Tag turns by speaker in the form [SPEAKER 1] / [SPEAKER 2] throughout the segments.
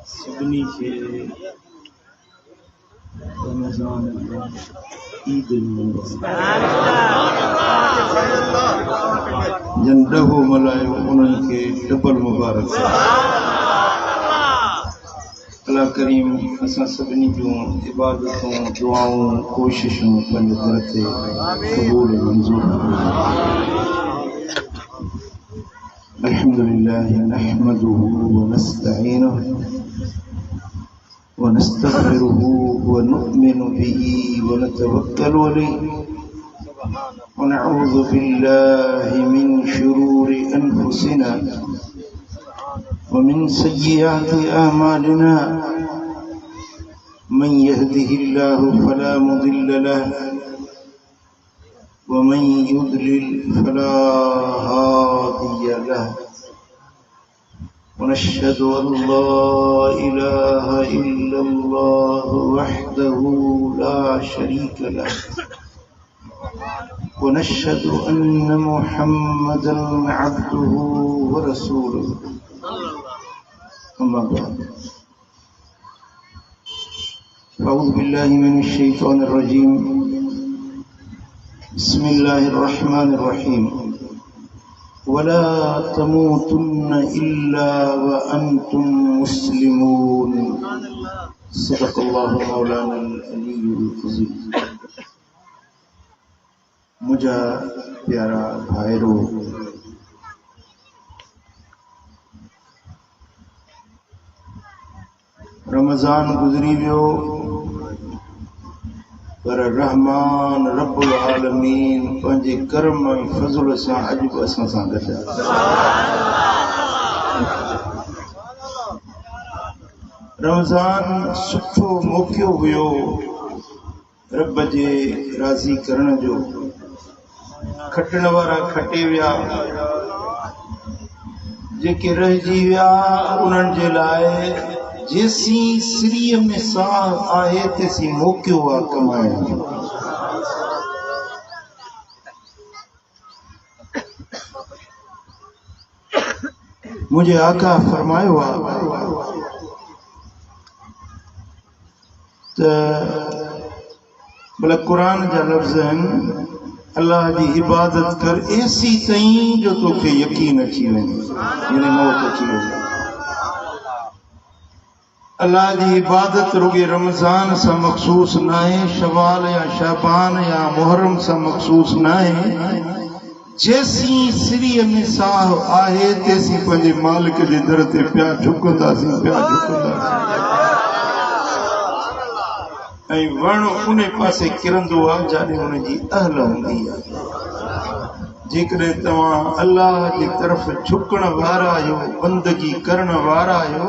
[SPEAKER 1] सभिनी खे रमज़ान ईद जन ॾहो मल्हायो उन्हनि खे डबल मुबारक। अल्लाह करीम असां सभिनी जूं इबादतूं दुआऊं कोशिशूं पंहिंजे दर ते क़बूल मंज़ूर अल्हम्दुलिल्लाह नहमदुहु व नस्तईनुहु व नस्तग़फिरुहु व नु'मिनु बिही व नतवक्कलु अलैहि व नऊज़ु बिल्लाहि मिन शुरूरि अनफुसिना व मिन सय्यिआति अअमालिना मन यहदिहिल्लाहु फला मुदिल्ल लहु वमन युद्लिल फला हादिय लहु वनश्हदु अल्ला इलाहा इल्लल्लाहु वहदहु ला शरीक लहु वनश्हदु अन्न मुहम्मदन अब्दुहु व रसूलुहु अम्मा बाद अऊज़ु बिल्लाहि मिनश शैतानिर रजीम बिस्मिल्लाहिर्रहमानिर्रहीम वला तमूतुन्न इल्ला व अंतुम मुस्लिमून सदक़ल्लाहु मौलाना अलीयुल अज़ीम। मुझा प्यारा भाइरो रमज़ान गुज़री वियो पर रहमान रब्बुल आलमीन पंहिंजे करम ऐं फज़ल सां अॼु बि असां सां गॾु आहे। रमज़ान सुठो मौक़ो हुयो रब जे राज़ी करण जो। खटण वारा खटे विया, जेके रहिजी विया उन्हनि जे लाइ जेसी सिरीअ में साह आहे तेसी मौक़ो आहे कमाइण जो। मुंहिंजे आका फरमायो आहे त भला क़ुर जा लफ़्ज़ आहिनि अल्लाह जी इबादत कर ऐसी ताईं जो तोखे यकीन अची वञे, यानी मौत अची वञे। अल्लाह जी इबादत रुगे रमज़ान से मखसूस न है, शवाल या शाबान या मुहर्रम से मखसूस न है। जैसी सिरीअ में साह आहे तेसी पंहिंजे मालिक जे दर ते पिया झुकंदासीं ऐं वण उन पासे किरंदो आहे जाॾे हुनजी अहल हूंदी आहे। जेकॾहिं तव्हां अल्लाह जी तरफ़ झुकण वारा आहियो, बंदगी करण वारा आहियो,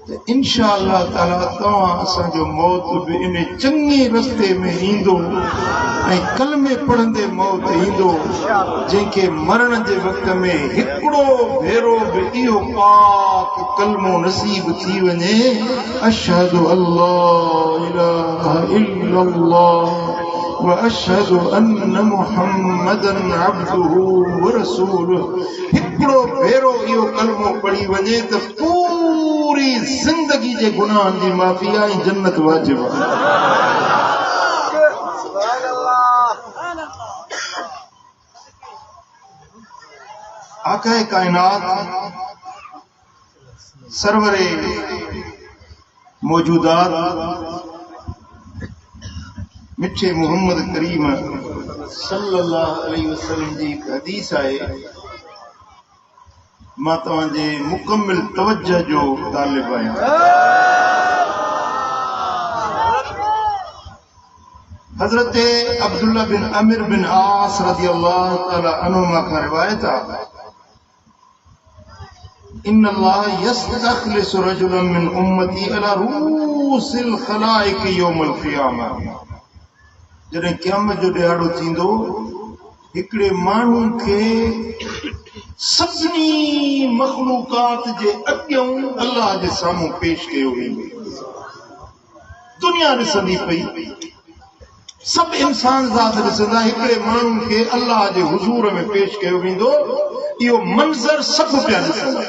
[SPEAKER 1] त इंशा अल्लाह ताला तव्हां असांजो मौत बि इन चङे रस्ते में ईंदो ऐं कलमे पढ़ंदे मौत ईंदो, जंहिंखे मरण जे वक़्त में हिकिड़ो भेरो बि इहो पाक कलमो नसीब थी वञे, अशहदु अल्ला इलाहा इल्लल्लाह व अशहदु अन्न मुहम्मदन अब्दुहु व रसूलुहु। हिकिड़ो भेरो इहो कलमो पढ़ी वञे त पूरी ज़िंदगी जे गुनाहनि जी माफ़ी ऐं जन्नत वाजिब आहे। आकाए कायनात सरवरे मौजूदात मिठे मोहम्मद करीम सल्लल्लाहु अलैहि वसल्लम जी एक हदीस आहे। मां तव्हांजे मुकम्मिल तवज्जो जो तालिब आहियां। हज़रत अब्दुल्ला बिन अमिर बिन आस रज़ियल्लाहु तआला अन्हुमा का रिवायत आहे, इन्नल्लाह यस्तखलिसु रजुलन मिन उम्मती अला रूसिल खलाइक यौमल क़ियामा। जॾहिं क़यामत जो ॾियारो थींदो, हिकिड़े माण्हू खे सभिनी मखलूकात जे अॻियां अल्लाह जे साम्हूं पेश कयो वेंदो। दुनिया ॾिसंदी पई सब इंसान ज़ात ॾिसंदा हिकिड़े माण्हू खे अल्लाह जे हुज़ूर में पेश कयो वेंदो इहो मंज़र सब पिया ॾिसंदा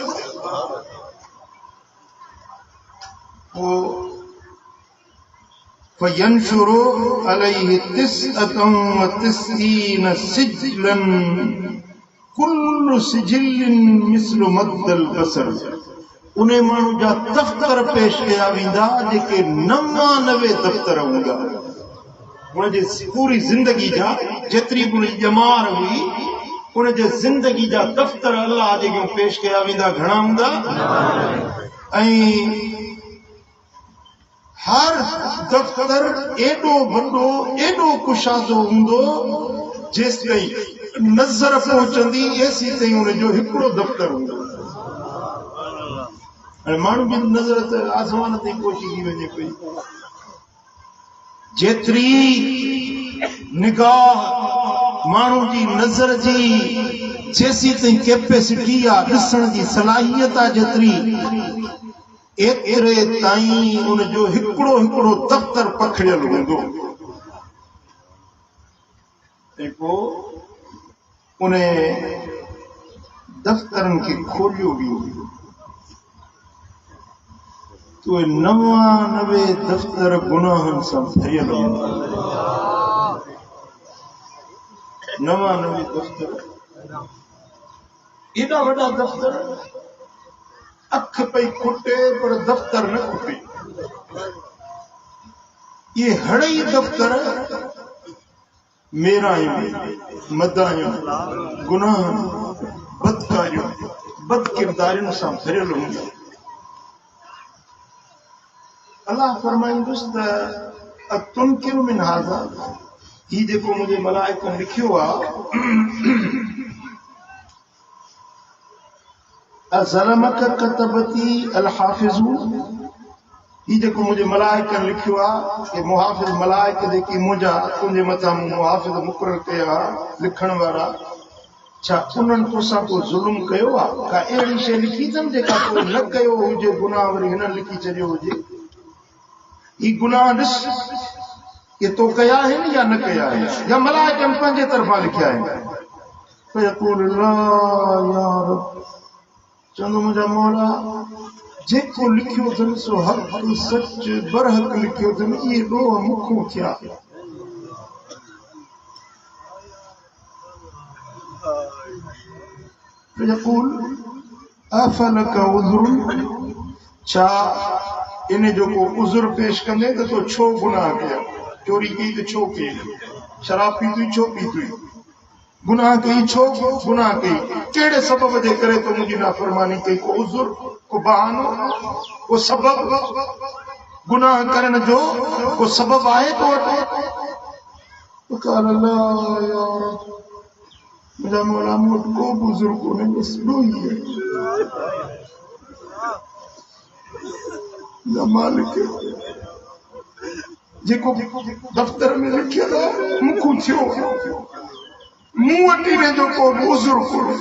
[SPEAKER 1] فينشر عليه 99 سجلا كل سجل مثل مد البصر उन्हें माण्हू जा दफ़्तर पेश कया वेंदा जेके 99 दफ़्तर हूंदा उनजे पूरी ज़िंदगी जा जेतिरी बि उनजी ॼमार हुई उनजे ज़िंदगी जा दफ़्तर अल्लाह जेके पेश कया वेंदा घणा हूंदा ऐं हर दफ़्तर एॾो वॾो एॾो कुशादो हूंदो जेसि ताईं नज़र पहुचंदी एसी ताईं उनजो हिकिड़ो दफ़्तर हूंदो ऐं माण्हू जी नज़र त आसमान ताईं पहुची थी वञे पई जेतिरी निगाह माण्हू जी नज़र जी जेसी ताईं कैपेसिटी आहे ॾिसण जी सलाहियत आहे जेतिरी एतिरे ताईं उनजो हिकिड़ो हिकिड़ो दफ़्तर पखड़ियल हूंदो ऐं पोइ उन दफ़्तरनि खे खोलियो वेंदो तो 99 दफ़्तर गुनाहनि सां भरियल हूंदा 99 दफ़्तर एॾा वॾा दफ़्तर अख पई खुटे पर दफ़्तर न खुटे ये हड़ई दफ़्तर मेरायूं मदायूं गुनाहनि बदकारियूं बदकिरदारियुनि सां भरियल हूंदा अल्लाह फरमाईंदुसि त तुनकिरु मिन हाज़ा ही जेको मुंहिंजे मलाइकनि लिखियो आहे अज़लमक कतबती अल हाफ़िज़ू ही जेको मुंहिंजे मलाइकनि लिखियो आहे कि मुहाफ़िज़ मलाइक जेकी मुंहिंजा तुंहिंजे मथां मुहाफ़िज़ मुक़ररु कया लिखण वारा छा उन्हनि तोसां को ज़ुल्म कयो आहे का अहिड़ी शइ लिखी अथनि जेका को न कयो हुजे गुनाह वरी हिननि लिखी छॾियो हुजे ही गुनाह ॾिस कि तो कया आहिनि या न कया आहिनि या मलाइकनि पंहिंजे तरफ़ां लिखिया आहिनि फयक़ूल ला या रब चवंदो मुंहिंजा मौला जेको लिखियो अथनि सो हक़ सच बरहक लिखियो अथनि इहे ॾोह मुखूं थिया फयक़ूल अफलक उज़्रुन छा इन जो को उज़ुर पेश कंदे त तो छो गुनाह कया चोरी कई त छो कई शराब पीती छो पीती गुनाह कई छो गुनाह कई कहिड़े सबब जे करे तो मुंहिंजी नाफ़रमानी कई को उज़ुर को बहानो को सबब गुनाह करण जो को सबब आहे तो क़ाल ला या रब मुंहिंजा मौला मूं वटि को बि उज़ुर कोन्हे बस ॾो ई आहे मालिक जेको दफ़्तर में लिखियल आहे मूंखां थियो मूं वटि इन जो को उज़ुर कोन्हे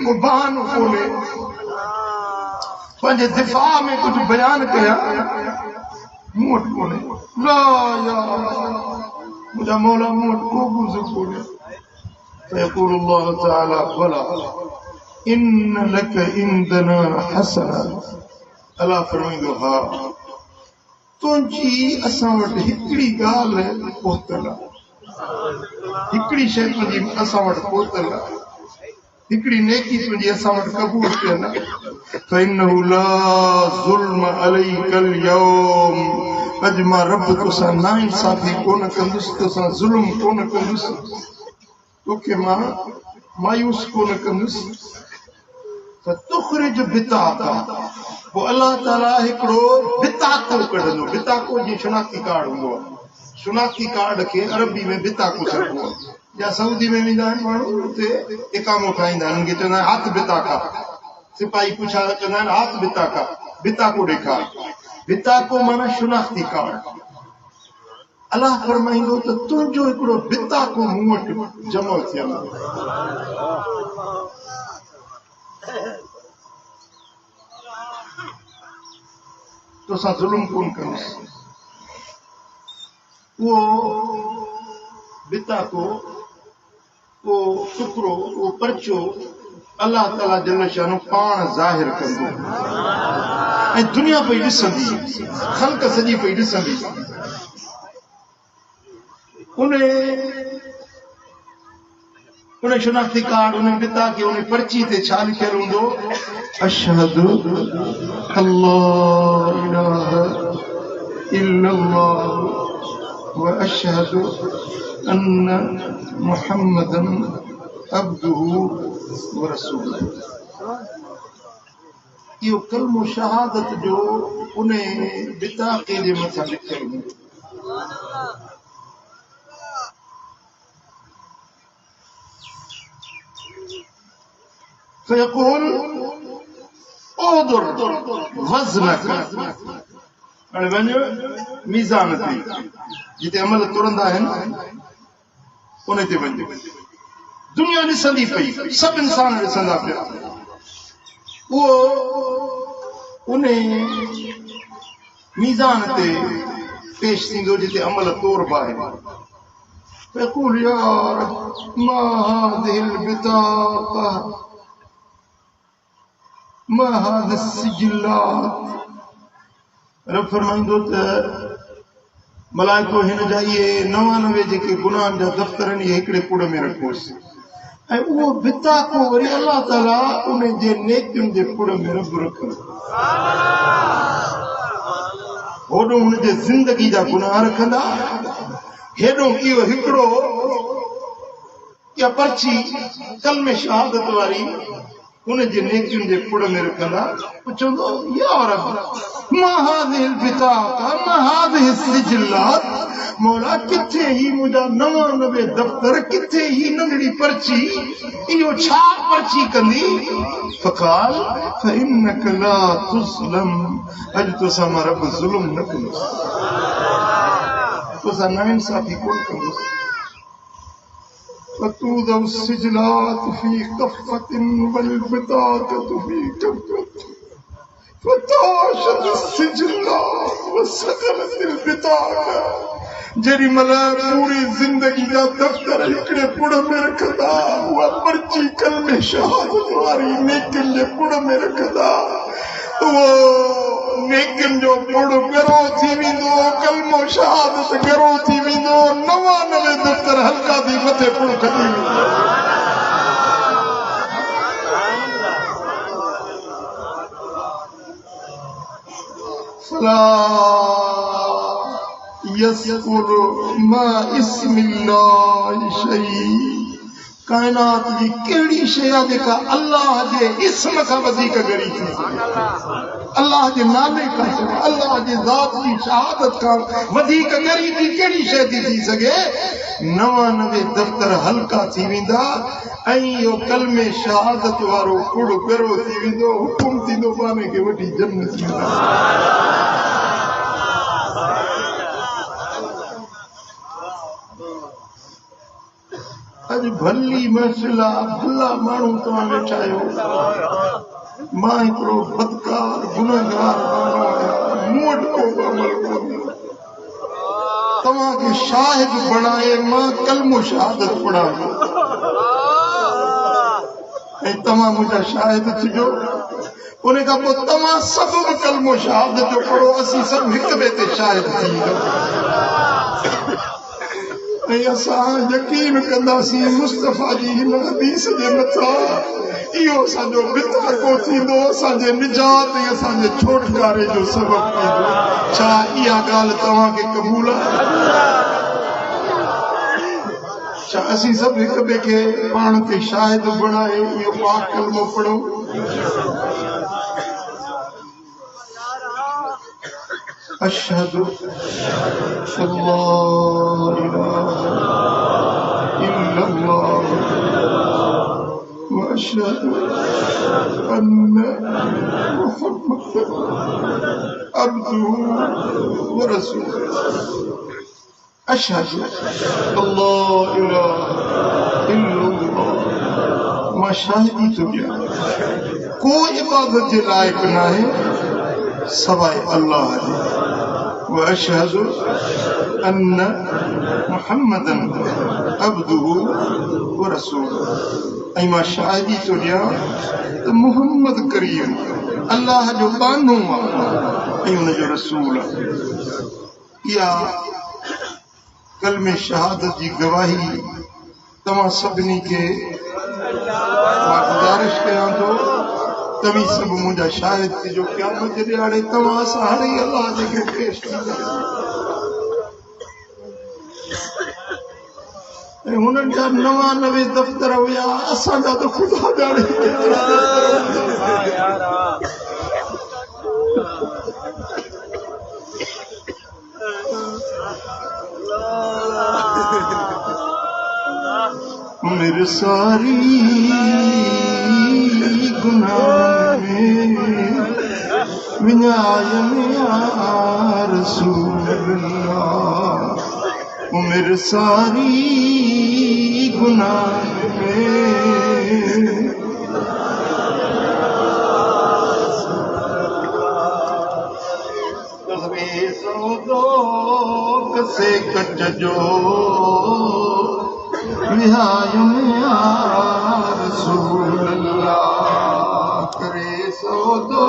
[SPEAKER 1] को बहानो कोन्हे पंहिंजे दिफ़ा में कुझु बयानु कया मूं वटि कोन्हे ला या मुंहिंजा मौला मूं वटि को बि उज़ुर कोन्हे फयक़ूल अल्लाह तआला भला इन लक इंदना हसना अल्लाह फरमाईंदो हा तुंहिंजी असां वटि हिकिड़ी ॻाल्हि पहुतल आहे हिकिड़ी शइ तुंहिंजी असां वटि पहुतल आहे हिकिड़ी नेकी तुंहिंजी असां वटि क़बूल थियल आहे फइन्नहु ला ज़ुल्म अलैकल यौम अॼु मां रब तोसां नाइंसाफ़ी कोन कंदुसि तोसां ज़ुल्म कोन कंदुसि तोखे मां मायूस कोन कंदुसि तुखरिज बिताका वो अल्लाह ताला हिकिड़ो बिताको कढंदो बिताको जी शनाख्ती कार्ड हूंदो आहे शनाख्ती कार्ड खे अरबी में बिताको चइबो आहे या सऊदी में वेंदा आहिनि माण्हू उते इकामो ठाहींदा आहिनि उनखे चवंदा आहिनि हथ बिताका सिपाही पुछा चवंदा आहिनि हथ बिताका बिताको ॾेखार बिताको माना शनाख्ती कार्ड अल्लाह फरमाईंदो त तुंहिंजो हिकिड़ो बिताको मूं वटि जमा थियल आहे तोसां ज़ुल्म कोन कंदुसि वो बिता को वो शुक्रो वो परचो अल्लाह ताला जल शानो पाण ज़ाहिर कंदो ऐं दुनिया पई ॾिसंदी ख़ल्क़ सॼी पई ॾिसंदी उन शनाख्ती कार्ड उन बिता के उन पर्ची ते छा लिखियल हूंदो अशहदु अल्लाह इलाहा इल्लल्लाह व अशहदु अन्न मुहम्मदन अब्दुहु व रसूलुहु। इहो कलमो शहादत जो उन बिताके जे मथां लिखियल हूंदो। फयक़ूल ओदुर वज़नक हाणे वञ मीज़ान ते जिते अमल तुरंदा आहिनि उन ते वञ। दुनिया ॾिसंदी पई सभु इंसान ॾिसंदा पिया उहो उन मीज़ान ते पेश थींदो जिते अमल तोरबा आहिनि। फयक़ूल या रब मा हाज़िहिल बिताक़ा मा हाज़िस सिजिल्लात। रब फरमाईंदो त मलाइको हिन जा इहे 99 जेके गुनाहनि जा दफ़्तर आहिनि इहे हिकिड़े कुड़ में रखोसि ऐं उहो बिताको वरी अल्लाह ताला उन जे नेकियुनि जे कुड़ में रब रखंदो। होॾो हुन जे ज़िंदगी जा गुनाह रखंदा हेॾो इहो हिकिड़ो इहा पर्ची कलमे शहादत वारी उन जे नेकियुनि जे कुड़ में रखंदा। चवंदो या रब मा हाज़िहिल बिताक़ा मा हाज़िहिस सिजिल्लात। मौला किथे ही मुंहिंजा 99 दफ़्तर किथे ही नंढड़ी पर्ची इहो छा पर्ची कंदी। फ़क़ाल फ़इन्नक ला तुज़लम। अॼु तोसां मां रब ज़ुल्म न कंदुसि तोसां नाइंसाफ़ी कोन कंदुसि। فتوضع السجلات في كفة والبطاقة في كفة فتعاشت السجلات وسكنت البطاقة। जेॾी महिल पूरी ज़िंदगी जा दफ़्तर हिकिड़े पुड़ में रखंदा उहा पर्ची कलमे शहादत वारी नेकियुनि जे पुड़ में रखंदा उहो नेकियुनि जो पुड़ ॻरो थी वेंदो कलमो शहादत ॻरो थी वेंदो 99 दफ़्तर हल्का थी मथे पुड़ खटी वेंदो। फला यस्कुर मा इस्मिल्लाहि शै। कायनात जी कहिड़ी शइ आहे जेका अल्लाह जे इस्म खां वधीक ॻरी थी सघे। अल्लाह जे नाले खां अल्लाह जे ज़ात जी शहादत खां वधीक ॻरी थी कहिड़ी शइ थी सघे। 99 दफ़्तर हल्का थी वेंदा ऐं इहो कलमे शहादत वारो कुड़ ॻरो थी वेंदो। हुकुम थींदो बाने खे वठी जन्नत में। अॼु भली महफ़िल आहे भला माण्हू तव्हां वेठा आहियो। मां हिकिड़ो बदकार गुनहगार माण्हू आहियां मूं वटि को अमल कोन्हे। तव्हांखे शाहिद बणाए मां कलमो शहादत पढ़ां ऐं तव्हां मुंहिंजा शाहिद थिजो। उन खां पोइ तव्हां सभु बि कलमो शहादत जो पढ़ो असीं सभु हिक ॿिए ते शाहिद थी वेंदा ऐं असां यकीन कंदासीं मुस्तफ़ा जी हिन हदीस जे मथां इहो असांजो बिताको थींदो असांजे निजात ऐं असांजे छोटकारे जो सबबु थींदो। छा इहा ॻाल्हि तव्हांखे क़बूल आहे? छा असीं सभु हिक ॿिए खे पाण ते शाहिद बणाए इहो पाक कलमो पढ़ो। अशहदु अल्लाह इलाहा इल्लल्लाह व अशहदु अन्न मुहम्मदन अब्दुहु व रसूलुहु। अशहदु अल्लाह इलाहा इल्लल्लाह। मां शाहिदी थो ॾियां कोई इबादत जे लाइक़ न आहे सवाइ अल्लाह जी। व अशहदु अन्न मुहम्मदन अब्दुहु व रसूलुहु। ऐं मां शाहिदी थो ॾियां त मुहम्मद करीम अल्लाह जो बानो आहे ऐं उनजो रसूल आहे। इहा कलमे शहादत जी गवाही तव्हां सभिनी खे मां गुज़ारिश कयां थो, तव्हीं सभु मुंहिंजा शाहिद थिजो क़यामत जे ॾियारे तव्हां सां ई अलाह जे पेश कंदा। ऐं हुननि जा 99 दफ़्तर हुया, असांजा त ख़ुदा ॼाणे मेरे सारी गुनाह में विनायन या रसूल अल्लाह, मेरे सारी गुनाह में सौदो कसे कट जो विहायुम या रसूल अल्लाह करे सौदो।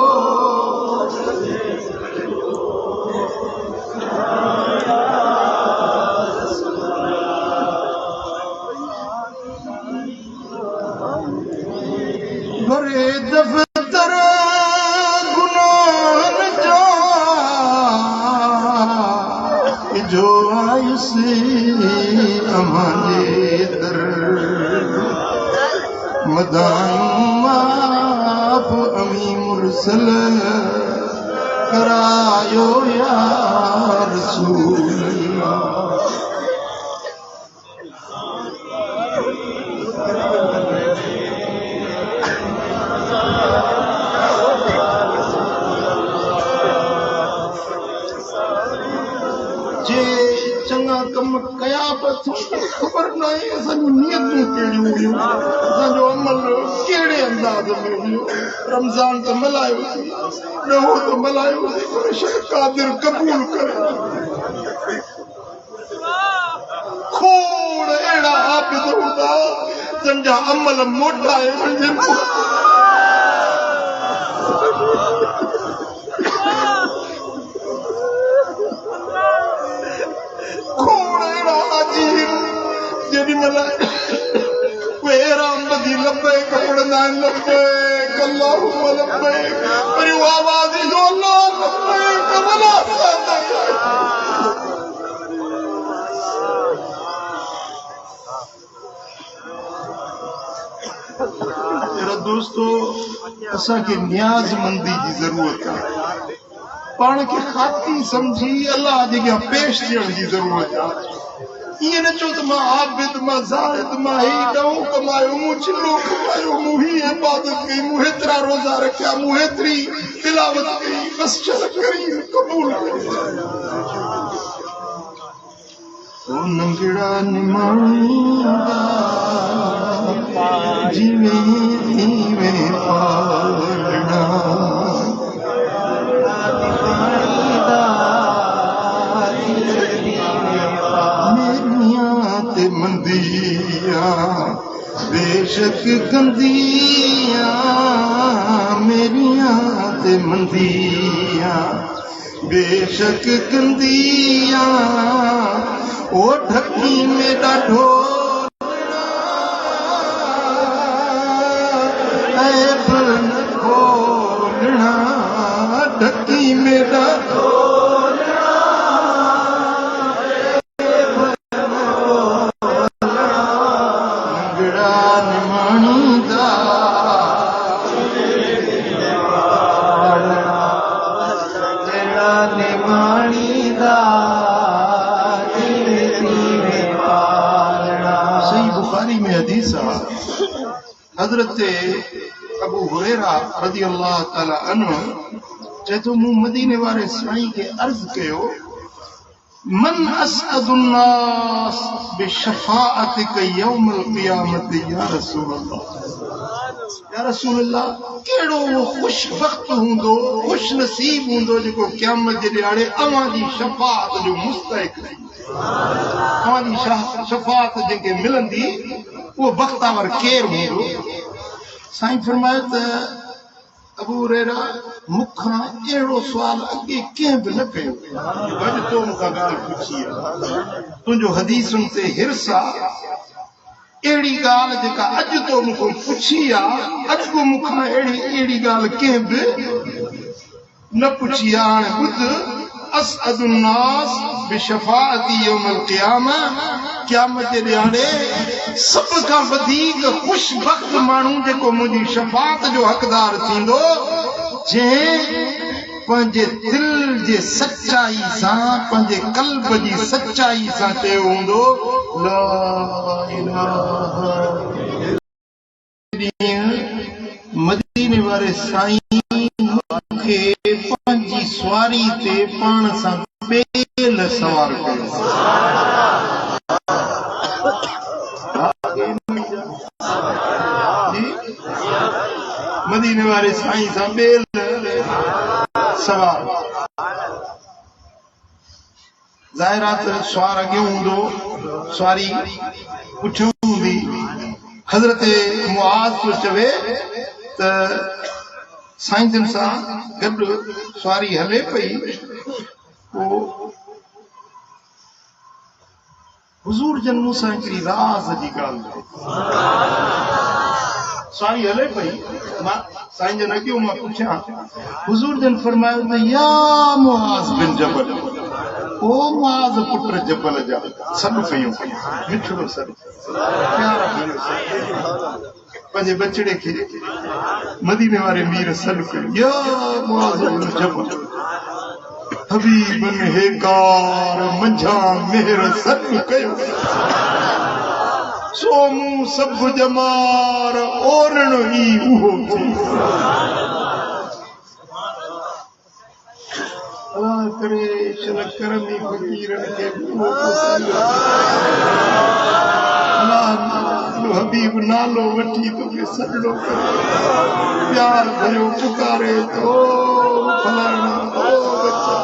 [SPEAKER 1] भरे दफ्तर गुनाह जा जो आयुसे अमाने दर मदायूं आप अमी मुरसल करायो या रसूल अल्लाह। जे चङा कम कया पिया ख़बर न आहे असांजूं नियतूं कहिड़ियूं हुयूं, असांजो अमल कहिड़े अंदाज़ में हुयो। रमज़ान त मल्हायोसीं, ॾहों त मल्हायोसीं, पर शल क़ादिर क़बूल करे। खोड़ अहिड़ा आबिद हूंदा जंहिंजा अमल मोटाए जेॾी महिल बदी लबे कपड़ंदा आहिनि, लबैक अल्लाहुम्मा लबैक, वरी उहा आवाज़ ईंदो अल्लाह लबैक वला सदैक। मेरा दोस्तो, असांखे न्याज़मंदी जी ज़रूरत आहे, पाण खे खाती सम्झी अल्लाह जे अॻियां पेश थियण जी ज़रूरत आहे। ईअं न चओ त मां आबिद, मां ज़ाहिद, मां ही ॾहों कमायो, मूं छिलो कमायो, मूं ही इबादत कई, मूं हेतिरा रोज़ा रखिया, मूं हेतिरी तिलावत कई, बस चल करीम क़बूल करे। ओ नंगड़ा निमाणींदा जिवें पालना मंदिया बेशक गंदिया मेरिया ते मंदिया बेशक गंदिया ओ ढकी में ॾाढो ऐब न खोलना, ढकी में ॾाढो हज़रत अबू हुरैरा रज़ी अल्लाह ताला अन्हु चए थो, मूं मदीने वारे साईं खे अर्ज़ कयो, मन असअदुन नास बिशफाअतिक यौमल क़ियामत या रसूल अल्लाह। या रसूल अल्लाह केड़ो वो खुश वक्त हुंदो खुश नसीब हुंदो जो क़यामत जे ॾियारे अवां जी शफाअत जो मुस्तहिक अवां जी शफाअत जेके मिलंदी वो बख्तावर केर हुंदो। साईं फरमायो त अबू हुरैरा मुखां अहिड़ो सुवाल अॻे कंहिं बि न कयो। अॼु तो मूंखां ॻाल्हि पुछी आहे तुंहिंजो हदीसुनि ते हिर्स आहे अहिड़ी ॻाल्हि जेका अॼु तो मूंखां पुछी आहे अॼु मूंखां अहिड़ी ॻाल्हि कंहिं बि न पुछी आहे। हाणे ॿुध असअदुन्नास बिशफाअती यौमल क़ियामा क़यामत जे ॾियारे सब खां वधीक खुशबख्त माण्हू जेको मुंहिंजी शफाअत जो हक़दार थींदो जंहिं पंहिंजे दिल जे सचाई सां पंहिंजे क़ल्ब जी सचाई सां चयो हूंदो ला इलाहा मदीने वारे साईं मूंखे पंहिंजी सवारी ते पाण सां बेल सवार कयो। मदीने वारे साईं सां बेल सवार ज़ाहिरात सवार अॻे हूंदो सवारी पुठियों हूंदी। हज़रत मुआज़ पियो चवे त साईं जन सां गॾु सवारी हले पई पोइ हुज़ूर जन मूंसां हिकिड़ी राज़ जी ॻाल्हि सवारी हले पई मां साईं जन अॻियो मां पुछियां हुज़ूर जन फरमायो त या मुआज़ बिन जबल ओ मुआज़ पुट जबल जा सॾु कयूं मिठड़ो सॾु प्यार पंहिंजे बचड़े खे मदीने वारे मीर सॾु कयो या मुआज़ बिन जबल हबीबन हेकार मंझा मेहर सॾु कयो सोमू सब जमार ओरण ही उहो अल्लाह करे शल करमी फकीरन के अल्लाह हबीब नालो वठी तोखे सॾड़ो करे प्यार भरियो पुकारे तो फलाणा ओ बच्चा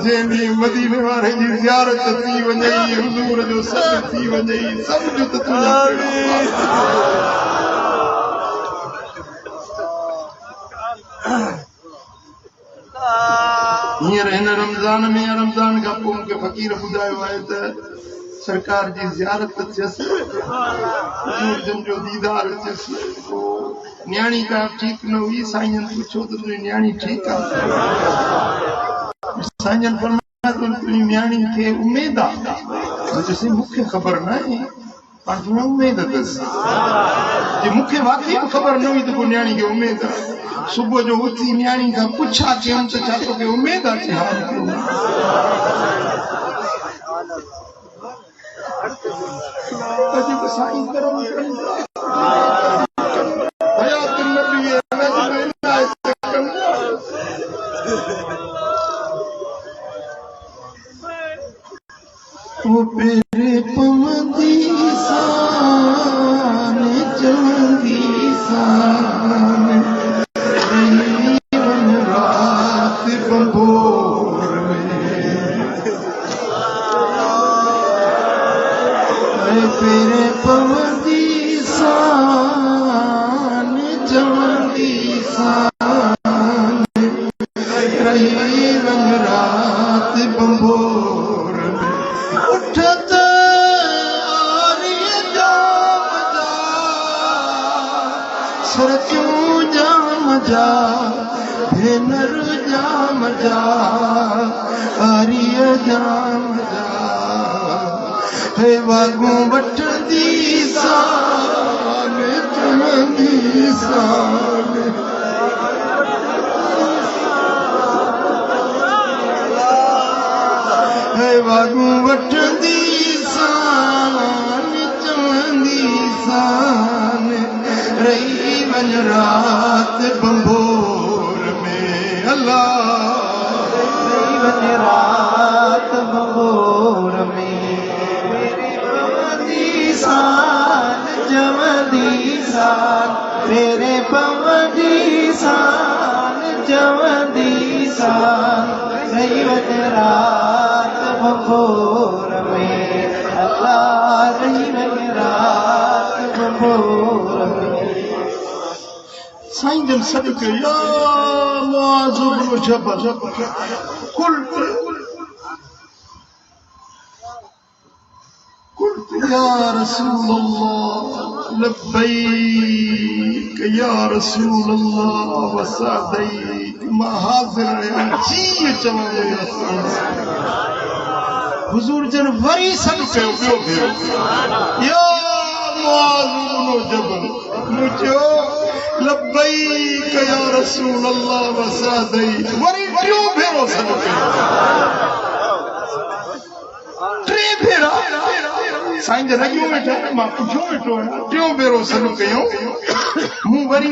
[SPEAKER 1] जंहिं मदीने वारे जी ज़ियारत थी वञे हुज़ूर जो सॾु थी वञे सभु जो त तुंहिंजा हींअर हिन रमज़ान में रमज़ान खां पोइ मूंखे फ़क़ीर ॿुधायो आहे त सरकार जी ज़ियारत थियसि हुज़ूर जन जो दीदार थियसि पोइ न्याणी का ठीकु न हुई साईं जन पुछो त तुंहिंजी न्याणी ठीकु आहे साईं जन फरमाया तुंहिंजी न्याणी खे उमेद आहे चयोसीं मूंखे ख़बर न आहे पर तुंहिंजी उमेद अथसि जे मूंखे वाक़ई ख़बर न हुई त पोइ न्याणी खे उमेद आहे सुबुह जो उथी न्याणी खां पुछा कयमि त छा तोखे उमेद आहे हा अॼु साईं करम वो पेरे पवंदी सान चवंदी सान वन रात बंबोर में पेरे पवंदी सान चवंदी सान रही वन रात बंबोर में उठत आरिय जाम जा सरचूं जाम जा भेनर जाम जा आरिय जाम जा हे वागू वठंदी सान चवंदी सान हे वागू वठंदी सान चवंदी सान रही वञ रात बंबोर में अल्लाह रही वञ रात बंबोर में चवंदी सान शान मेरे पवंदी शान चवंदी शान रही वञ रात बंबोर में अल्लाह रही वञ रात बंबोर में साईं जन सदके या मुआज़ इब्न जबल قلت يا رسول الله لبيك يا رسول الله وسعديك ما حاضر يا جي چوي حضور جن وري سب کيو ٻيو يا معاذ بن جبل مجھو لبيك يا رسول الله وسعديك وري ॿيو भेरो سب کيو टे भेरा साईं जन अॻियो वेठा मां पुठियों वेठो आहियां टियों भेरो सॾु कयूं मूं वरी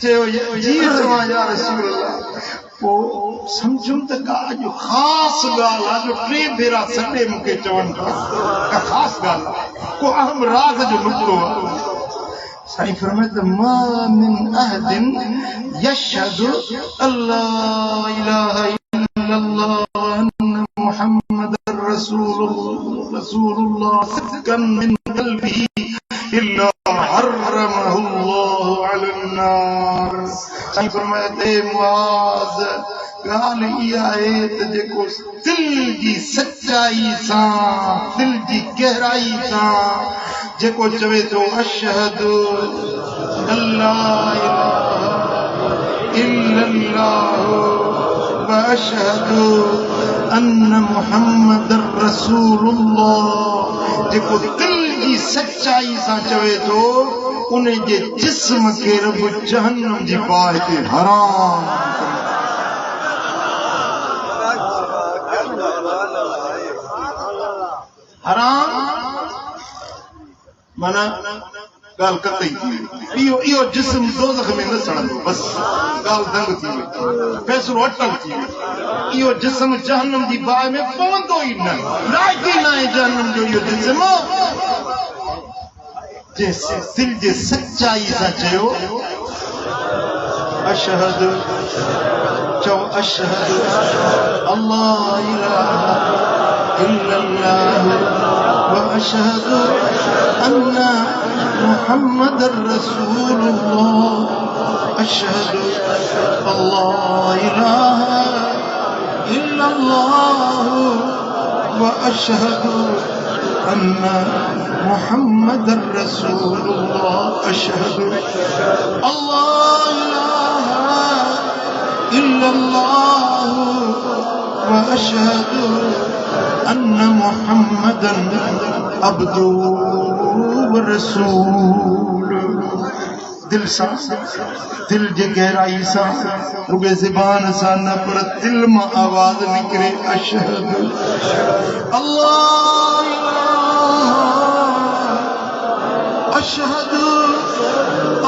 [SPEAKER 1] चयो जीअं चवां या रसूल अल्लाह पोइ सम्झुमि त का अॼु ख़ासि ॻाल्हि आहे जो टे भेरा सॾे मूंखे चवनि था का ख़ासि ॻाल्हि आहे को अहम राज़ जो नुकिड़ो आहे साईं फरमाए त मा मिन अहदिन यशहदु अल्ला इलाहा इल्लल्लाह व अन्न मुहम्मदर रसूलुल्लाह सिद्क़न मिन क़ल्बिही इल्ला हर्रमहु अल्लाहु अलन नार साईं फरमाए ते मुआज़ ॻाल्हि इहा आहे त जेको दिल जी सचाई सां दिल जी गहराई सां जेको चवे थो अशहदु अल्ला इलाहा इल्लल्लाह व अशहदु अन्न मुहम्मदर रसूलुल्लाह जेको दिल जी सचाई सां चवे थो उन जे जिस्म खे रब जहन्नम जी बाहि ते हराम हराम माना ॻाल्हि कतई थी इहो जिस्म दोज़ख में न सड़ंदो बस ॻाल्हि दंग थी वई फ़ैसिलो अटल थी वियो इहो जिस्म जहन्नम जी बाहि में पवंदो ई न राज़ी न आहे जहन्नम जो इहो जिस्म दिल जे सचाई सां चयो अशहदु चओ अशहदु अल्ला इलाहा इल्लल्लाह व अशहदु अन्न मुहम्मदर रसूलुल्लाह अशहदु अल्ला इलाहा इल्लल्लाह व अशहदु अन्न मुहम्मदर रसूलुल्लाह अशहदु अल्ला इलाहा इल्लल्लाह व अशहदु अन्न मुहम्मदन अब्दुहु व रसूलुहु दिल सां दिल जे गहराई सां रुगे ज़बान सां न पर दिल मां आवाज़ निकिरे अशहदु अल्लाह अशहदु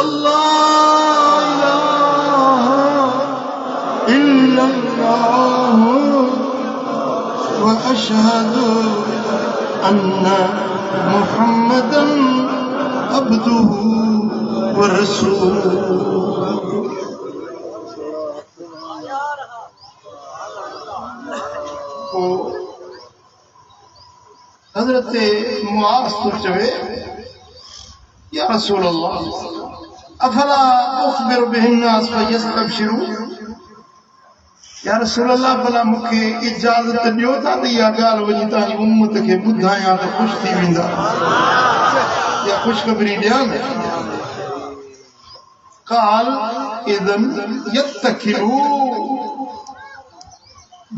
[SPEAKER 1] अल्लाह इलाहा इल्लल्लाह व अशहदु अन्न मुहम्मदन अब्दुहु व रसूलुहु हज़रत मुआज़ तो चवे या रसूल अल्लाह अफला उखबिर बिहिन्नास फयस्तबशिरू या रसूल अल्लाह भला मूंखे इजाज़त ॾियो था त इहा ॻाल्हि वञी तव्हांजी उम्मत खे ॿुधायां त ख़ुशि थी वेंदा या ख़ुशख़बरी ॾियां न क़ाल इज़न यत्तकिलू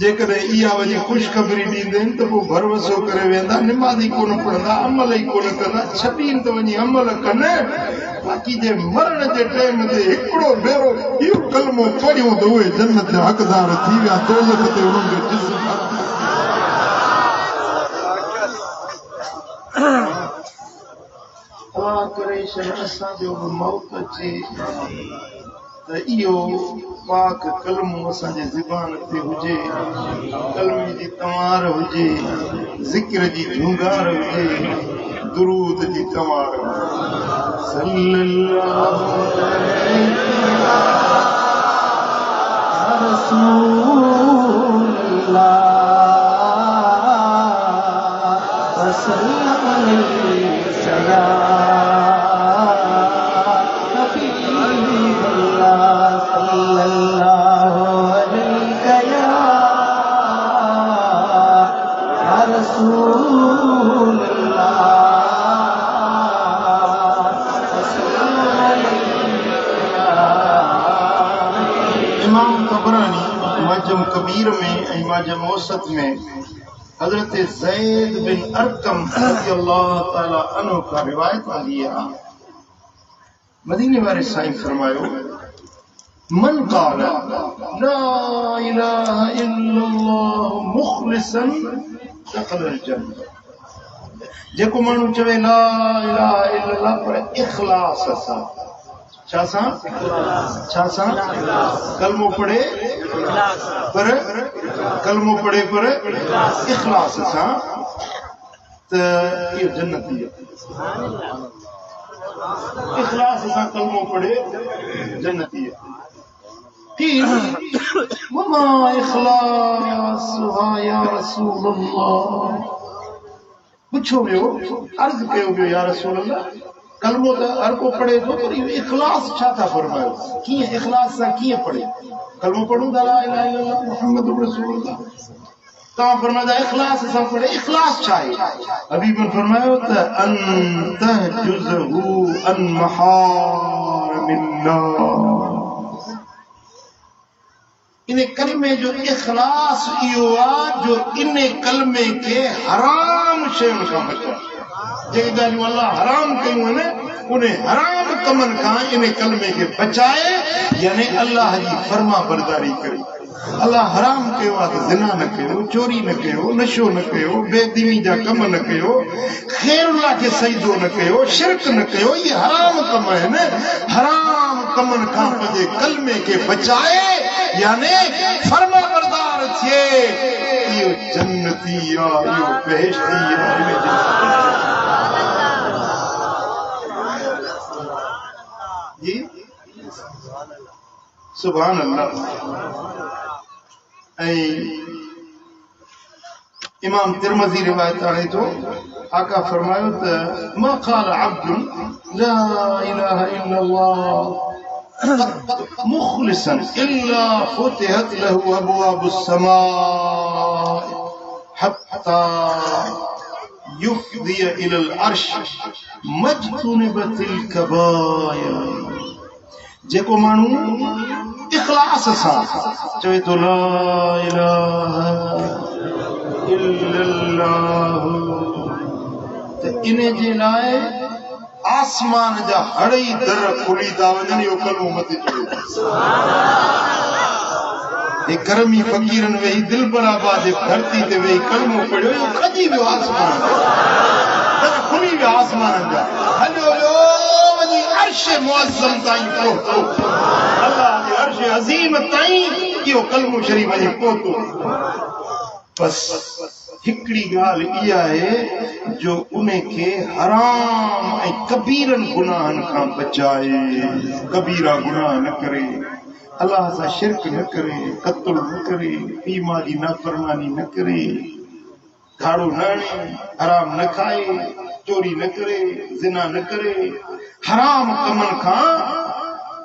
[SPEAKER 1] जेकॾहिं इहा वञी ख़ुशख़बरी ॾींदा आहिनि त पोइ भरवसो करे वेंदा निमाज़ी कोन पढ़ंदा अमल ई कोन कंदा छॾीनि त वञी अमल कनि बाक़ी जे मरण जे टाइम ते हिकिड़ो भेरो इहो कलमो पढ़ियो त उहे जन्नत जा हक़दार थी विया दोज़ख ते उन्हनि जो जिस्म अल्लाह करे असांजो बि मौत अचे इहो पाक कलमो असांजे ज़बान ते हुजे, कलमे जी तवार हुजे, ज़िक्र जी झूंगार हुजे, दुरूद जी तवार सल्लल्लाहु अलैहि रसूलुल्लाह वसल्लम अलैहि मुअज्जम कबीर में मुअज्जम औसत में हजरत ज़ैद बिन अरकम रज़ियल्लाहु ताला अन्हु का रिवायत आंदी है। मदीने वाले साईं फरमायो मन क़ाल ला इलाहा इल्लल्लाह मुख़लिसन दख़लल जन्नह, जेको माण्हू चवे ला इलाहा इल्लल्लाह पर इख़लास सां, छा सां कलमो पढ़े पर इख़लास सां त इहो जन्नती आहे। इख़लास सां कलमो पढ़े जन्नती आहे। वमा इख़लासुहा या रसूल अल्लाह, पुछो वियो, अर्ज़ कयो वियो या रसूल अल्लाह, कलमो तो हर को पढ़े तो पर इख़लास छा था फरमायो, कीअं इख़लास सां कीअं पढ़े? कलमो पढ़ूं था ला इलाहा इल्लल्लाह मुहम्मदुर रसूलुल्लाह, तव्हां फरमायो इख़लास सां पढ़े, इख़लास छा आहे? हबीबन फरमायो त अन तहजुज़हु अन महारिमिल्लाह, इन कलमे जो इख़लास इहो आहे जो इन कलमे के हराम शयुनि खां बचाए। जेके ॻाल्हियूं अल्लाह हराम कयूं आहिनि उन हराम कमनि खां इन कलमे खे बचाए, यानी अल्लाह जी फर्मा बरदारी करे। अल्लाह हराम कयो आहे त ज़िना न कयो, चोरी न कयो, नशो न कयो, बेदीनी जा कम न कयो, ख़ैरुल्लाह खे सजदो न कयो, शिरक न कयो, ये हराम कम आहिनि। हराम कमनि खां पंहिंजे कलमे खे बचाए यानी फर्मा बरदार थिए, इहो जन्नती आहे, इहो बेहिश्ती आहे। जी सुभान अल्लाह। इमाम तिरमज़ी रिवायत आणे थो, आका फरमायो त मा क़ाल अब्दुन ला इलाहा इल्लल्लाह मुख़लिसन इल्ला फुतिहत लहु अबवाबुस समा हत्ता युफ़्दी इलल अर्श मज्तुनिबतिल कबायर। जेको माण्हू इख़लास सां चवे तो ला इलाहा इल्लल्लाह त इन जे लाइ आसमान जा हड़ई दर खुली था वञनि, इहो कलमो मथे चढ़े। हे करमी फ़क़ीरन वेही दिलबराबाद जे धरती ते वेही कलमो पढ़ियो, इहो खजी वियो आसमान, दर खुली विया आसमान जा, हलियो वियो वञी अर्श मुअज़्ज़म ताईं पहुतो, अल्लाह जे अर्श अज़ीम ताईं इहो कलमो शरीफ़ वञी पहुतो। बस हिकड़ी ॻाल्हि इहा आहे जो उन खे हराम ऐं कबीरन गुनाहनि खां बचाए, कबीरा गुनाह न करे, अल्लाह सां शिरक न करे, क़त्ल न करे, पीउ माउ जी नाफ़रमानी न करे, खाड़ो न हणे, हराम न खाए, चोरी न करे, ज़िना न करे, हराम कमनि खां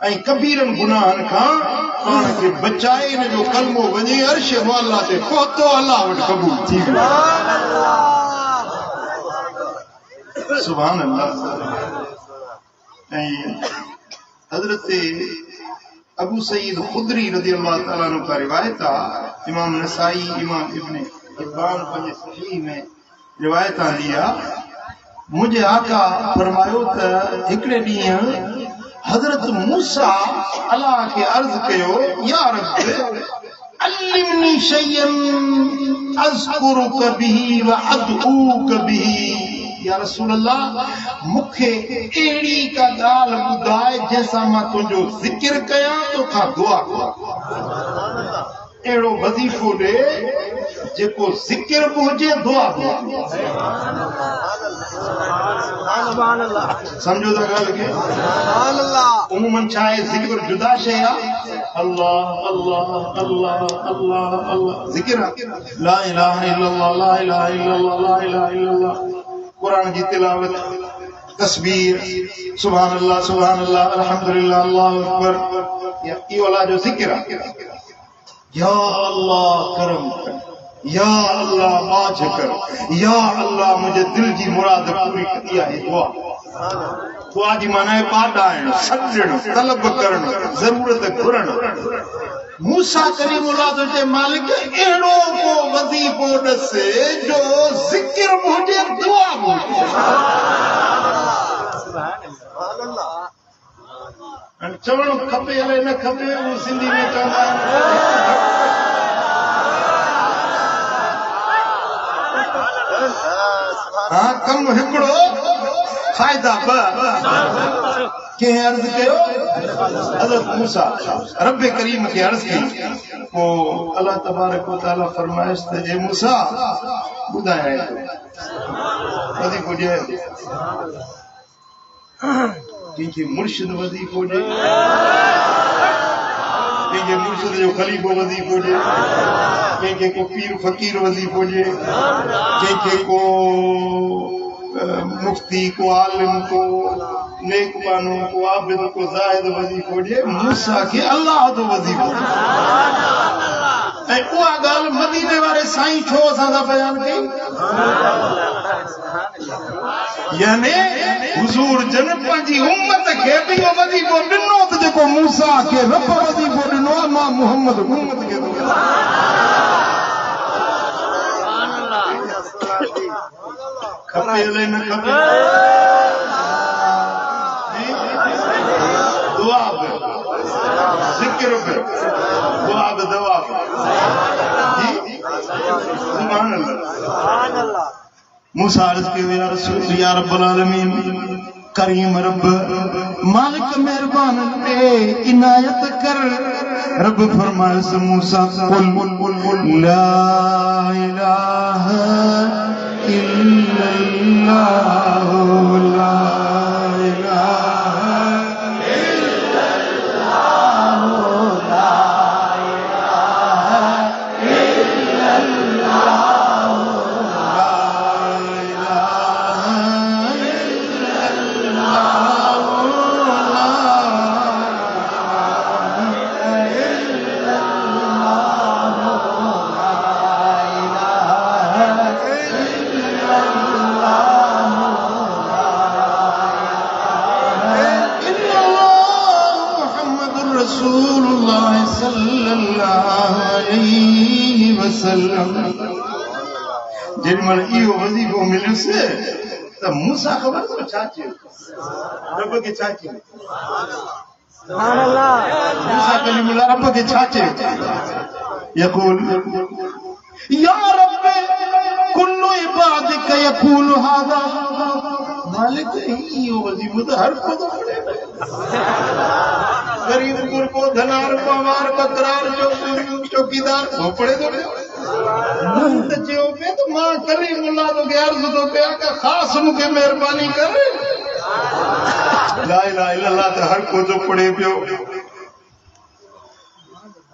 [SPEAKER 1] ऐं कबीरन गुनाहनि खां पाण खे बचाए, इन जो कलमो वञे अर्श मुअल्ला ते पहुतो, अल्लाह वटि क़बूल थी वियो। सुभान अल्लाह। ऐं हज़रत अबू सईद खुदरी रज़ियल्लाहु ताला अन्हु का रिवायत आहे, इमाम नसाई, इमाम इब्न हिब्बान पंहिंजे सहीह में रिवायत आंदी आहे। मुंहिंजे आका फरमायो त हिकिड़े ॾींहुं हज़रत मूसा अल्लाह के अर्ज़ कयो, या रब अल्लिमनी शय्यन अज़कुरुक बिही व अदऊक बिही, या रसूल अल्लाह मुखे एड़ी का गाल बुधाए जैसा मां तुझो जिक्र कया तो खा दुआ एड़ो वजीफो दे जेको जिक्र हुजे दुआ समझो था गाल के उमूमन चाहे जिक्र जुदा शे अल्लाह अल्लाह अल्लाह अल्लाह अल्लाह जिक्र ला इलाहा इल्लल्लाह ला इलाहा इल्लल्लाह ला इलाहा इल्लल्लाह कुरान की तिलावत तस्बीह सुभान अल्लाह अल्हम्दुलिल्लाह अल्लाहु अकबर ये वाला जो जिक्र या अल्लाह करम कर या अल्लाह माज कर या अल्लाह मुझे दिल की मुराद पूरी कर है दुआ जी माना है पाडाण सजण तलब करण जरूरत घुरण मूसा कलीमुल्लाह तुझे मालिक एड़ो को वजीफो दसे जो जिक्र मुझे दुआ मुझे सुभान अल्लाह चवण खपे अले न खपे वो सिंधी में चवंदा हाँ कम हिकड़ो फायदा के अर्ज कयो हज़रत मूसा रब करीम के अर्ज की को अल्लाह तबारक व तआला फरमाइश ते ए मूसा बुधाए वधी को जे कि मुर्शिद वधी को जे के मुर्शिद जो खलीफो वधी को जे के को पीर फकीर वधी को जे के को मुफ्ती को आलिम को नेक बानो को आबिद को जाहिद वजीफो जे मूसा के अल्लाह तो वजीफो ऐ उहा गाल मदीने वाले साईं छो असां सा बयान कई यानी हुजूर जन पंहिंजी उम्मत खे बि इहो वजीफो ॾिनो त जेको मूसा खे रब वजीफो ॾिनो आहे मां मुहम्मद उम्मत खे खपे अले न खपे दुआ बि जिक्र बि दुआ बि दवा बि सुभान अल्लाह मूसा अर्ज़ कयो या रसूल या रब्बुल आलमीन करीम रब मालिक मेहरबान दे इनायत कर रब फरमाए मूसा कुल ला इलाहा इल्लल्लाह ला इलाहा इल्लल्लाह ला इलाहा इल्लल्लाह जिनमल इहो वजीफो मिलियो से त मूसा ख़बर तो छा चयो रब के छा चयो सुभान अल्लाह मूसा कलीमुल्लाह रब के छा चयो यक़ूल या रब कुल्लु इबादिक यक़ूल हादा मालिक इहो वजीफो तो हर को पड़े गरीब गुरबो धनार पवार बकरार जो चौकीदार वो पड़े तो मुंत चयो पे तो मां कलीमुल्लाह तो के अर्ज तो पे का खास मुके मेहरबानी कर ला इलाहा इल्लल्लाह तो हर को जो पड़े पियो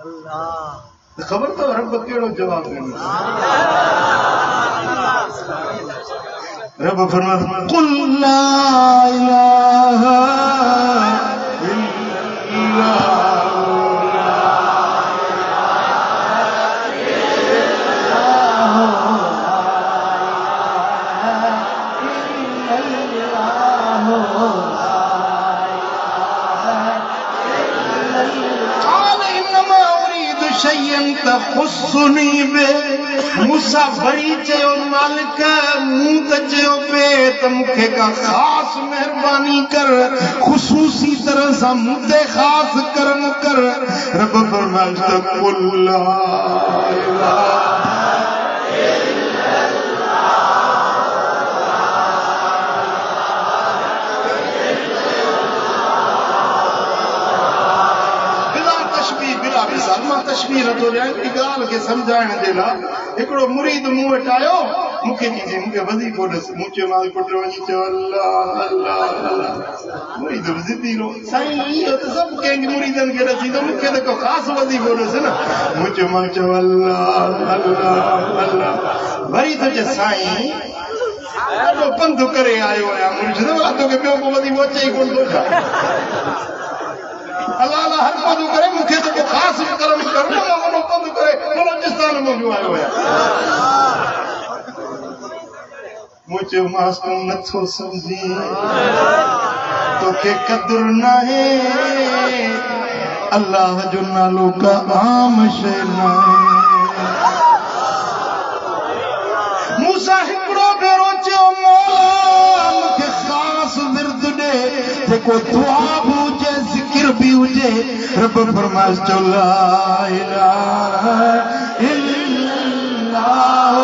[SPEAKER 1] अल्लाह खबर तो रब केड़ो जवाब देनी रब फरमाता कुल ला इलाहा इल्लल्लाह मूसा बड़ी चयो मालिक मूं त चयो पे त मूंखे का खास मेहरबानी कर ख़ुसूसी तरह सां मूं ते ख़ास करम कर रब फरमाए त कुल ला इलाहा इल्लल्लाह तशवीर तो ॾियां हिकिड़ी ॻाल्हि खे सम्झाइण जे लाइ। हिकिड़ो मुरीद मूं वटि आयो, मूंखे चई मूंखे वज़ीफ़ो ॾिस। मूं चयोमांसि पुटु वञी चयो अल्लाह अल्लाह अल्लाह। मुरीद बि ज़िदी रो साईं इहो त सभु कंहिं मुरीदनि खे ॾसींदो, मूंखे त को ख़ासि वज़ीफ़ो ॾिस न। मूं चयोमांसि चयो अल्लाह अल्लाह अल्लाह। वरी त चए साईं ॾाढो पंधु करे आयो आहियां मुर्शिद, तोखे ॿियो को वज़ीफ़ो अचे ई कोन थो छा? अल्लाह अल्लाह हर पंधु करे, मूंखे त को ख़ासि कर्म कर न, मां वॾो पंधु करे बलोचिस्तान में बि आयो आहियां। मूं चयोमांसि तूं नथो सम्झी, तोखे क़दुर नाहे, अल्लाह जो नालो का आम शइ नाहे। मूसा हिकिड़ो भेरो चयो मौला मूंखे ख़ासि विर्द ॾे, जेको दुआ बि हुजे ज़िक्र बि हुजे। रब फरमाइश चयो ला इलाहा इल्लल्लाह।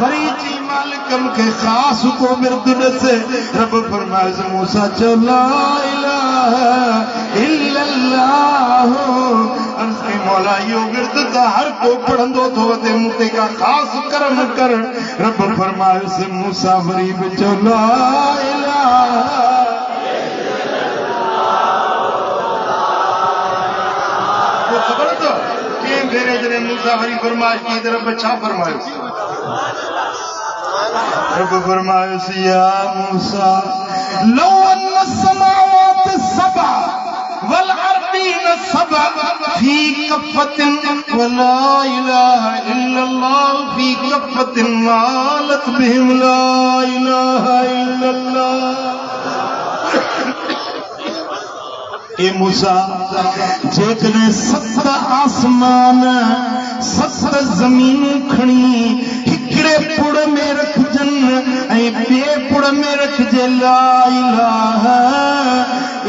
[SPEAKER 1] वरी जी मालिक मूंखे ख़ासि को विर्द ॾिस। रब फरमाइश मूसा चयो ला इलाहा इल्लल्लाह। मौला इहो विर्द त हर को पढ़ंदो थो वधे, मूं ते का ख़ासि कर्म कर। रब फरमाइश मूसा वरी बि चयो ला इलाहा। ख़बर अथव कंहिं भेरे जॾहिं मूसा वरी फरमाइश कई त रब छा फरमायोसि? रब फरमायोस या मूसा लौ अन्न समावात सबअ वल अर्दीन सबअ फी कफ़तिन वला इलाहा इल्लल्लाह फी कफ़तिन मालत बिहिम ला इलाहा इल्लल्लाह। ए मूसा जेकॾहिं 7 आसमान 7 ज़मीनूं खणी हिकिड़े पुड़ में रखजनि ऐं ॿिए पुड़ में रखजे ला इलाहा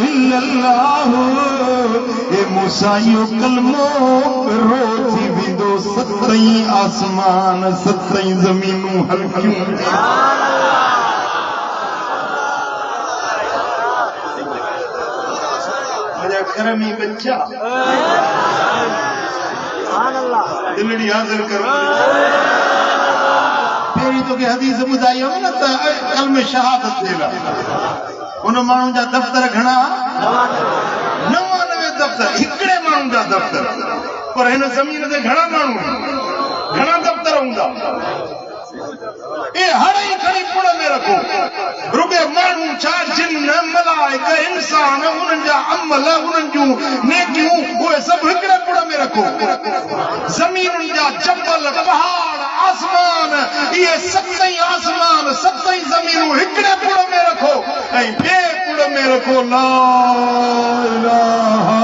[SPEAKER 1] इल्लल्लाह। ए मूसा इहो कलमो रो थी वेंदो, 7 आसमान 7 ज़मीनूं हल्कियूं। करमी बच्चा दिलड़ी हाज़िर कर। पहिरीं तोखे हदीस ॿुधाई हुई न त कलमे शहादत जे लाइ उन माण्हू जा दफ़्तर घणा? 99 दफ़्तर, हिकिड़े माण्हू जा दफ़्तर। पर हिन ज़मीन ते घणा माण्हू, घणा दफ़्तर हूंदा? ए हर ई खणी पुड़ में रखो। रुगे माण्हू छा जिन मलाइक इंसान उन्हनि जा अमल उन्हनि जूं नेकियूं उहे सभु हिकिड़े पुड़ में रखो। ज़मीनुनि जा जबल पहाड़ आसमान इहे 7 आसमान 7 ज़मीनूं हिकिड़े पुड़ में रखो ऐं ॿिए पुड़ में रखो ला इलाहा।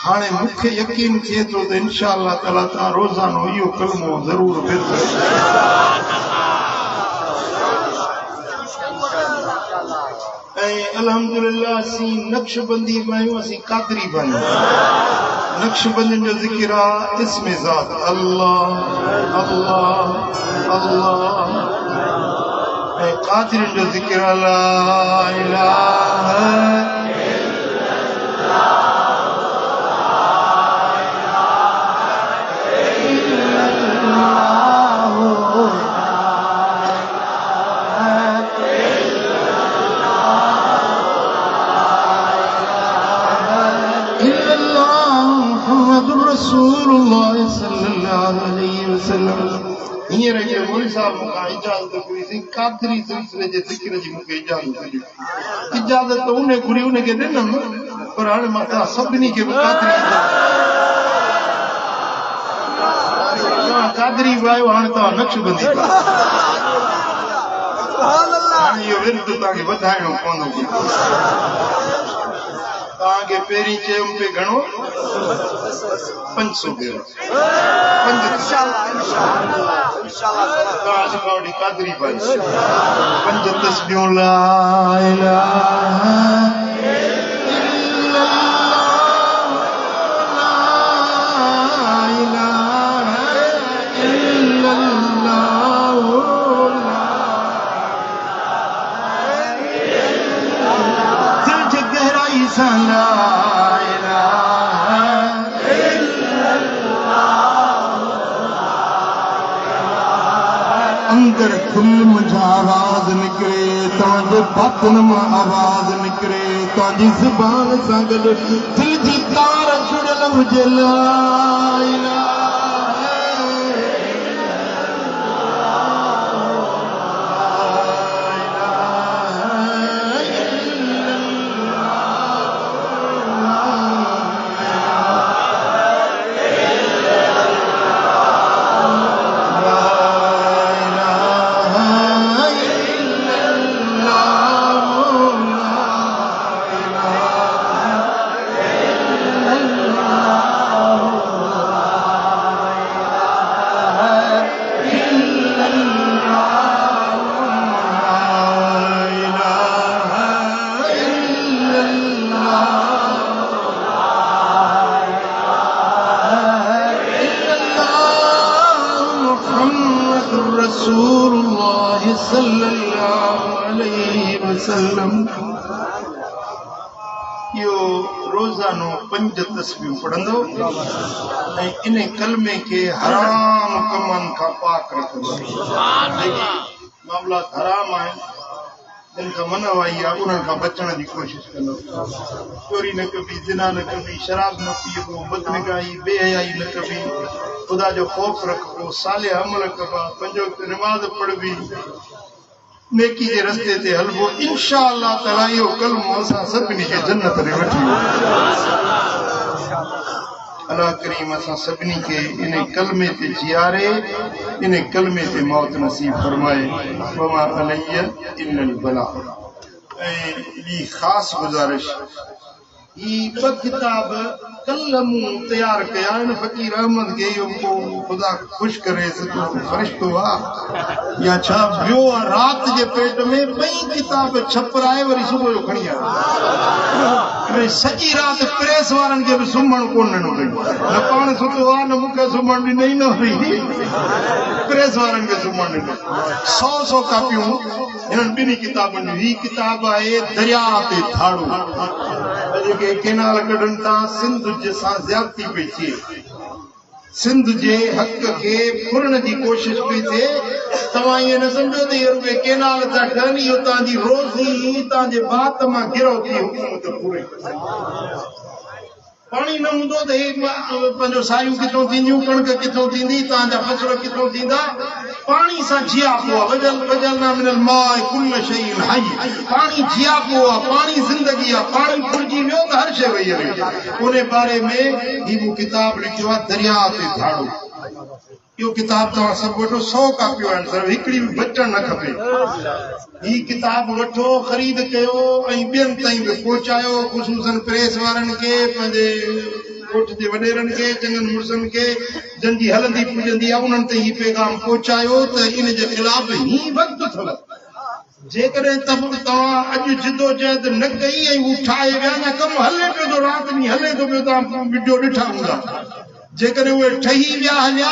[SPEAKER 1] हाणे मूंखे यकीन थिए थो त इंशाअल्लाह ताला तव्हां रोज़ानो इहो कलमो ज़रूर विर्द। ऐं अल्हम्दुलिल्लाह असीं नक्शबंदी बि आहियूं, असीं कादरी बि आहियूं। नक्शबंदियुनि जो ज़िक्र आहे इस्म ज़ात अल्लाह अल्लाह अल्लाह ऐं कादरियुनि जो ज़िक्र ला इलाहा हींअर हिकिड़े मौलवी साहब मूंखां इजाज़त घुरी सी कादरी सिलसिले जे ज़िक्र जी मूंखे इजाज़त ॾिनी इजाज़त त उन घुरी उनखे ॾिनमि पर हाणे मां तव्हां सभिनी खे बि कादरी तव्हां कादरी बि आहियो हाणे तव्हां नक्शबंदी हाणे इहो विर्त तव्हांखे वधाइणो पवंदो तव्हांखे पहिरीं चयुमि पे घणो 500 भेरो कादरी भाई 5 तस्बीहों ला इलाहा अंदर दिल मुझा आवाज निकरे तव्हांजे बातिन मां आवाज निकरे तव्हांजी ज़ुबान सां गॾु दिल जी तार जुड़ियल हुजे ला इलाहा रसूलुल्लाह सल्लल्लाहु अलैहि वसल्लम यो रोजानो 5 तस्बीह पढ़ंदो ऐं इन कलमे के हराम कमन का पाक रखंदो मामला हराम है जिनका मन आई है उन्हनि खां बचण जी कोशिश कंदो चोरी न कबी जिना न कबी शराब न पीबो बदनिगाही बेहयाई न कबी खुदा जो खौफ रखबो साले अमल कबा 5 वक्त नमाज पढ़बी नेकी जे रस्ते ते हलबो इंशाअल्लाह ताला यो कलमो असां सभिनी खे जन्नत में वठी अल्लाह करीम असां सभिनी खे इन कलमे ते जियारे इन कलमे ते मौत नसीब फरमाए वमा अलैय इल्लल बला ऐं ॿी ख़ासि गुज़ारिश ही 2 किताब कल मूं तैयार कया आहिनि फ़कीर अहमद खे इहो ख़ुदा ख़ुशि करे सॼो फ़रिश्तो आहे या छा ॿियो राति जे पेट में 2 किताब छपराए वरी सुबुह जो खणी आयो सॼी राति प्रेस वारनि खे बि सुम्हणु कोन ॾिनो अथई न पाण सुठो आहे न मूंखे सुम्हणु ॾिनई न हुई प्रेस वारनि खे सुम्हणु ॾिनो 100 कापियूं हिननि 2 किताबनि जूं ही किताब आहे दरिया ते थाड़ो जेके केनाल कढनि था सिंध जे सां ज़्यादती पई थिए सिंध जे हक़ खे फुरण जी कोशिश पई थिए तव्हां ईअं न सम्झो त इहे रुपए केनाल था ठहनि इहो तव्हांजी रोज़ी तव्हांजे बात मां गिरो थी हुकूमत पूरे पानी न हूंदो त हे पंहिंजो सायूं किथां थींदियूं कणक किथां थींदी तव्हांजा फसल किथां थींदा पानी सां जियापो आहे वजलना मिनल माए कुल शैइन हई पानी जियापो आहे पानी ज़िंदगी आहे पानी फुलिजी वियो त हर शइ वई हले उन बारे में ही किताब लिखियो आहे दरिया ते धाड़ो यो किताब तव्हां सभु वठो 100 कापियूं आहिनि सिर्फ़ु हिकिड़ी बि बचणु न खपे ही किताब वठो ख़रीद कयो ऐं ॿियनि ताईं बि पहुचायो ख़ुशूसन प्रेस वारनि खे पंहिंजे ॻोठ जे वॾेरनि खे चङनि मुड़ुसनि खे जंहिंजी हलंदी पुॼंदी आहे उन्हनि ताईं हीउ पैगाम पहुचायो त इन जे ख़िलाफ़ ही वक़्तु अथव जेकॾहिं तव्हां अॼु जिदोजहद न कई ऐं हू ठाहे विया न कमु हले पियो थो राति ॾींहुं हले थो पियो तव्हां वीडियो ॾिठा हूंदा जेकॾहिं उहे ठही विया हलिया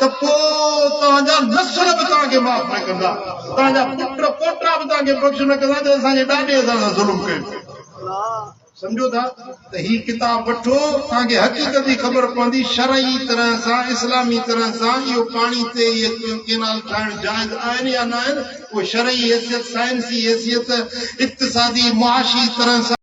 [SPEAKER 1] त पोइ तव्हांजा नसुल बि तव्हांखे माफ़ न कंदा तव्हांजा पुट पोटा बि तव्हांखे बख़्श न कंदा त असांजे ॾाॾे असां सां ज़ुल्म कयो समझो था त ही किताब वठो तव्हांखे हक़ीक़त जी ख़बर पवंदी शरई तरह सां इस्लामी तरह सां इहो पाणी ते केनाल ठाहिण जाइज़ आहिनि या न आहिनि उहो शरई हैसियत साइंसी हैसियत इक़्तिसादी मुआशी तरह सां